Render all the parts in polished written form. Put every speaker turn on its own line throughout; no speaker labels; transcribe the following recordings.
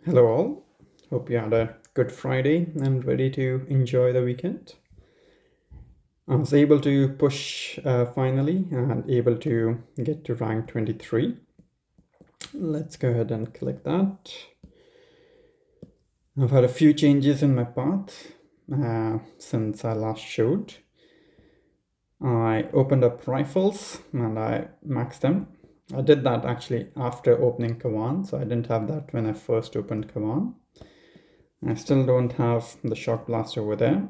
Hello, all. Hope you had a good Friday and ready to enjoy the weekend. I was able to push finally and able to get to rank 23. Let's go ahead and click that. I've had a few changes in my path since I last showed. I opened up rifles and I maxed them. I did that actually after opening Kavan, so I didn't have that when I first opened Kavan. I still don't have the shock blast over there.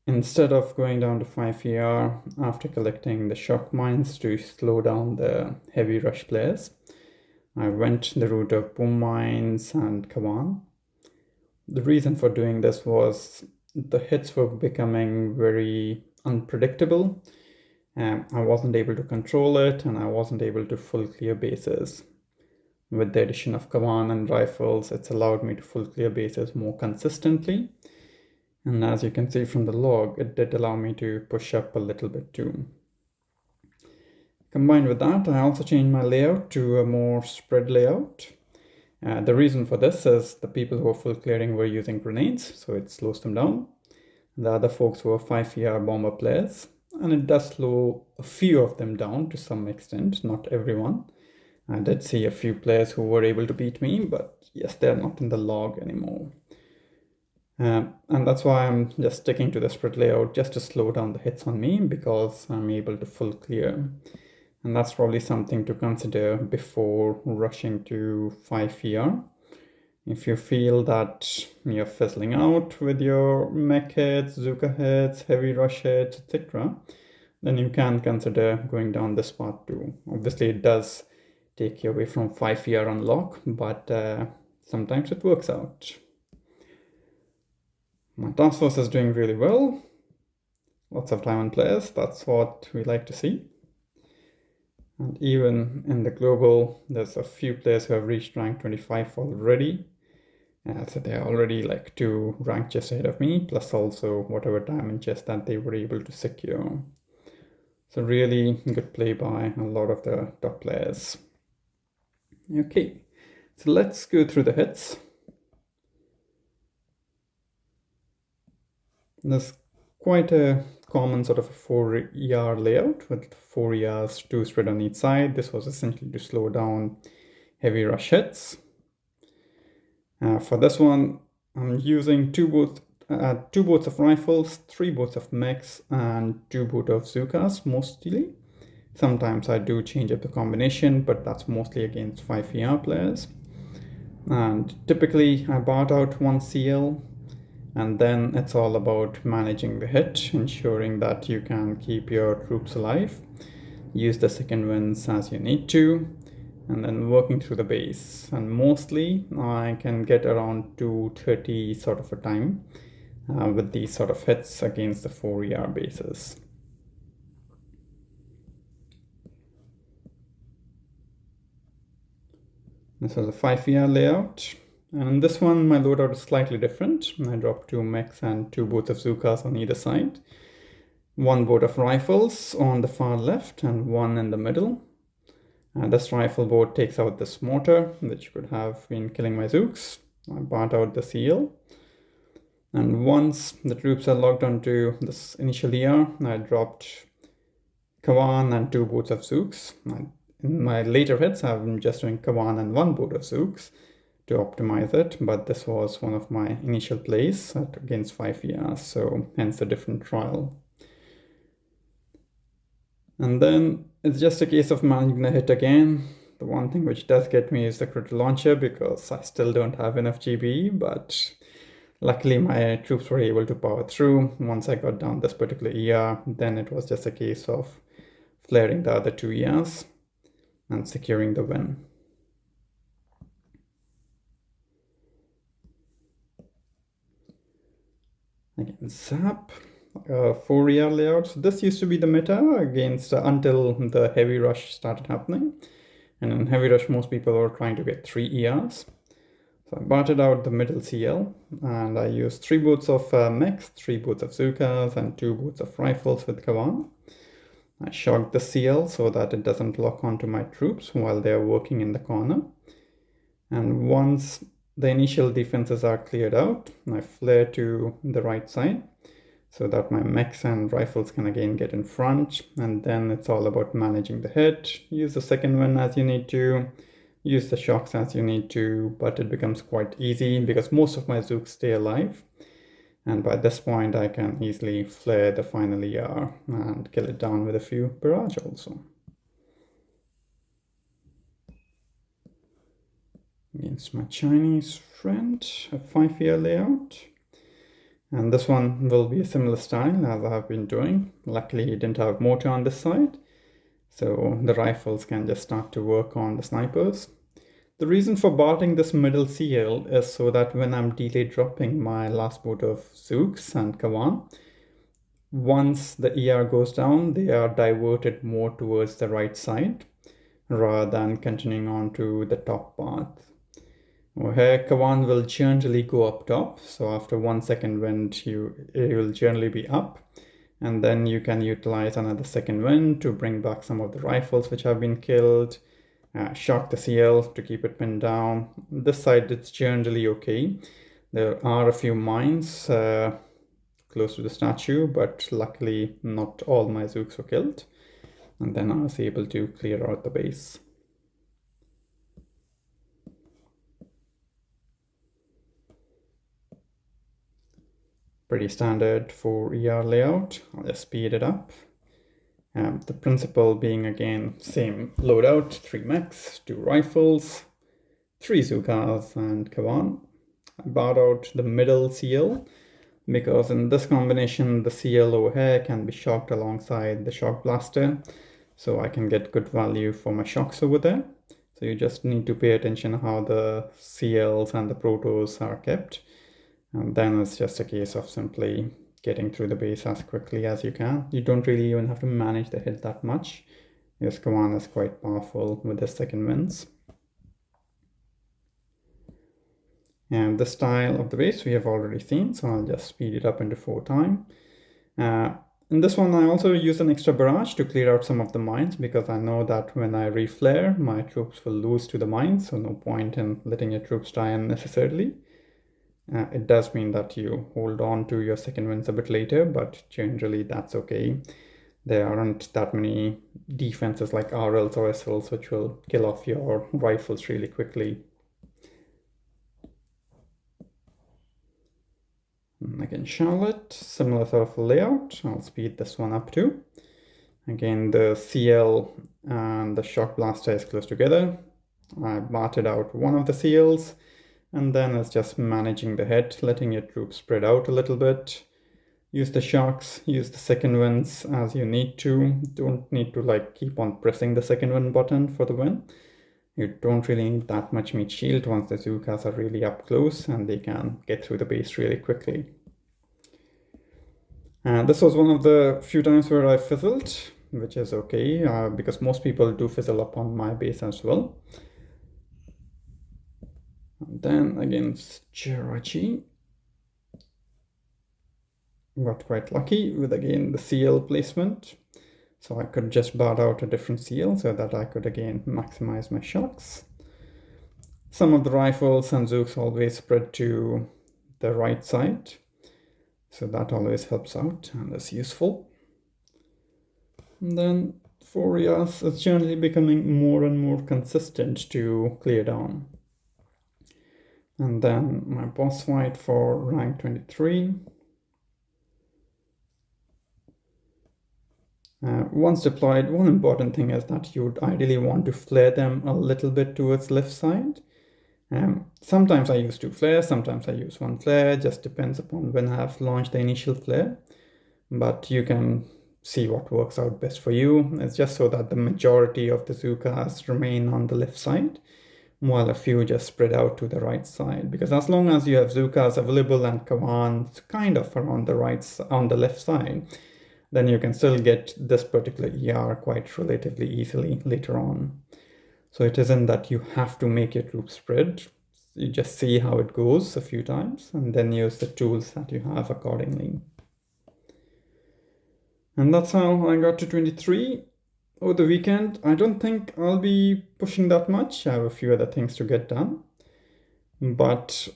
Instead of going down to 5 ER after collecting the shock mines to slow down the heavy rush players, I went the route of boom mines and Kavan. The reason for doing this was the hits were becoming very unpredictable. I wasn't able to control it and I wasn't able to full clear bases. With the addition of Kavan and rifles, it's allowed me to full clear bases more consistently. And as you can see from the log, it did allow me to push up a little bit too. Combined with that, I also changed my layout to a more spread layout. The reason for this is the people who were full clearing were using grenades, so it slows them down. The other folks were 5 ER bomber players, and it does slow a few of them down to some extent, not everyone. I did see a few players who were able to beat me, but yes, they're not in the log anymore. And that's why I'm just sticking to the spread layout just to slow down the hits on me because I'm able to full clear. And that's probably something to consider before rushing to 5 ER. If you feel that you're fizzling out with your mech hits, Zooka hits, heavy rush hits, etc., then you can consider going down this path too. Obviously, it does take you away from 5 ER unlock, but sometimes it works out. My task force is doing really well. Lots of diamond players, that's what we like to see. And even in the global, there's a few players who have reached rank 25 already. So they're already like 2 rank chests ahead of me, plus also whatever diamond chest that they were able to secure. So really good play by a lot of the top players. Okay, so let's go through the hits. There's quite a common sort of a 4 ER layout with 4 ERs, 2 spread on each side. This was essentially to slow down heavy rush hits. For this one, I'm using two boats of rifles, 3 boats of mechs, and 2 boats of Zookas mostly. Sometimes I do change up the combination, but that's mostly against 5 ER players. And typically I bought out 1 CL, and then it's all about managing the hit, ensuring that you can keep your troops alive, use the second winds as you need to, and then working through the base. And mostly I can get around 230 sort of a time with these sort of hits against the 4 ER bases. This was a 5 ER layout. And in this one, my loadout is slightly different. I dropped 2 mechs and 2 boats of Zookas on either side. 1 boat of rifles on the far left and 1 in the middle. This rifle boat takes out this mortar, which could have been killing my Zooks. I bought out the seal. And once the troops are locked onto this initial ER, I dropped Kavan and 2 boats of Zooks. In my later hits, I'm just doing Kavan and 1 boat of Zooks to optimize it, but this was one of my initial plays against 5 ERs, so hence a different trial. And then it's just a case of managing the hit again. The one thing which does get me is the crit launcher because I still don't have enough GB, but luckily my troops were able to power through. Once I got down this particular ER, then it was just a case of flaring the other 2 ERs and securing the win. Again, Zap, 4 ER layouts. This used to be the meta against until the heavy rush started happening. And in heavy rush, most people were trying to get 3 ERs. So I bartered out the middle CL and I used 3 boats of mechs, 3 boats of Zookas, and 2 boats of rifles with Kavan. I shocked the CL so that it doesn't lock onto my troops while they're working in the corner. And once the initial defenses are cleared out, I flare to the right side so that my mechs and rifles can again get in front. And then it's all about managing the hit. Use the second one as you need to, use the shocks as you need to, but it becomes quite easy because most of my Zooks stay alive. And by this point, I can easily flare the final ER and kill it down with a few barrage also. Against my Chinese friend, a 5-year layout. And this one will be a similar style as I've been doing. Luckily, it didn't have mortar on this side, so the rifles can just start to work on the snipers. The reason for barring this middle CL is so that when I'm delay dropping my last boat of Zooks and Kavan, once the ER goes down, they are diverted more towards the right side rather than continuing on to the top path. Here, Kavan will generally go up top. So after 1 second wind, it will generally be up. And then you can utilize another second wind to bring back some of the rifles which have been killed. Shock the CL to keep it pinned down. This side, it's generally okay. There are a few mines close to the statue, but luckily not all my Zooks were killed. And then I was able to clear out the base. Pretty standard for ER layout. I'll just speed it up. The principle being again same loadout, 3 mechs, 2 rifles, 3 Zookas and Kavan. I barred out the middle CL because in this combination the CL over here can be shocked alongside the shock blaster, so I can get good value for my shocks over there. So you just need to pay attention how the CLs and the protos are kept. And then it's just a case of simply getting through the base as quickly as you can. You don't really even have to manage the hit that much. Yes, Kavan is quite powerful with the second winds. And the style of the base we have already seen, so I'll just speed it up into 4 time. In this one, I also use an extra barrage to clear out some of the mines because I know that when I reflare, my troops will lose to the mines, so no point in letting your troops die unnecessarily. It does mean that you hold on to your second winds a bit later, but generally that's okay. There aren't that many defenses like RLs or SLs which will kill off your rifles really quickly. And again, Charlotte, similar sort of layout. I'll speed this one up too. Again, the CL and the shock blaster is close together. I barred out one of the CLs. And then it's just managing the head, letting your troops spread out a little bit. Use the shocks, use the second winds as you need to. Don't need to like keep on pressing the second wind button for the win. You don't really need that much meat shield once the Zookas are really up close and they can get through the base really quickly. And this was one of the few times where I fizzled, which is okay because most people do fizzle up on my base as well. And then against Jirachi, got quite lucky with again the CL placement. So I could just bar out a different CL so that I could again maximize my shocks. Some of the rifles and Zooks always spread to the right side. So that always helps out and is useful. And then for Rias, it's generally becoming more and more consistent to clear down. And then my boss fight for rank 23. Once deployed, one important thing is that you'd ideally want to flare them a little bit towards left side. Sometimes I use 2 flares, sometimes I use 1 flare, just depends upon when I have launched the initial flare. But you can see what works out best for you. It's just so that the majority of the Zookas remain on the left side, while a few just spread out to the right side. Because as long as you have Zookas available and Kavan kind of around on the left side, then you can still get this particular ER quite relatively easily later on. So it isn't that you have to make your troops spread. You just see how it goes a few times and then use the tools that you have accordingly. And that's how I got to 23. Over the weekend, I don't think I'll be pushing that much. I have a few other things to get done. but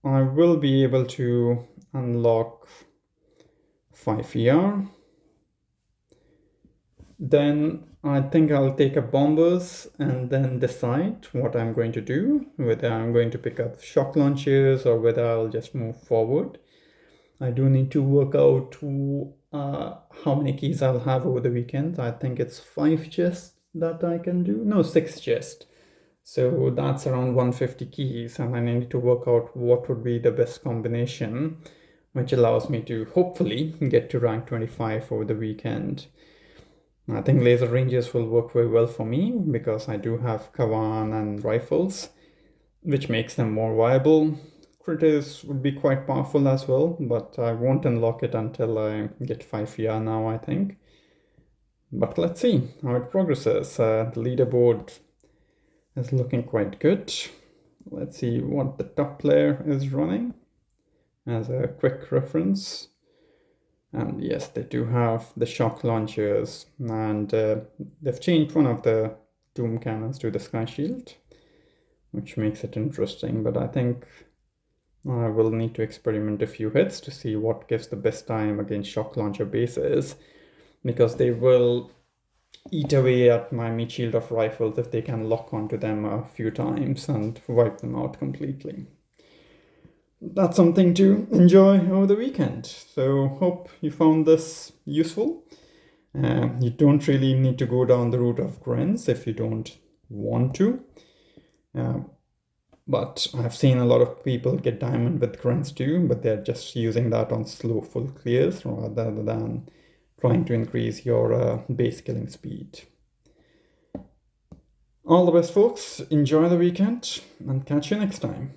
I will be able to unlock 5 ER. Then I think I'll take up bombers and then decide what I'm going to do, whether I'm going to pick up shock launchers or whether I'll just move forward. I do need to work out how many keys I'll have over the weekend. I think it's 5 chests that I can do. No, 6 chests. So that's around 150 keys, and I need to work out what would be the best combination, which allows me to hopefully get to rank 25 over the weekend. I think laser ranges will work very well for me because I do have Kavan and rifles, which makes them more viable. Critters would be quite powerful as well, but I won't unlock it until I get 5 ER now, I think. But let's see how it progresses. The leaderboard is looking quite good. Let's see what the top player is running as a quick reference. And yes, they do have the shock launchers, and they've changed one of the doom cannons to the sky shield, which makes it interesting. But I think I will need to experiment a few hits to see what gives the best time against shock launcher bases, because they will eat away at my meat shield of rifles if they can lock onto them a few times and wipe them out completely. That's something to enjoy over the weekend. So hope you found this useful. You don't really need to go down the route of grins if you don't want to. But I've seen a lot of people get diamond with grins too, but they're just using that on slow full clears rather than trying to increase your base killing speed. All the best, folks. Enjoy the weekend and catch you next time.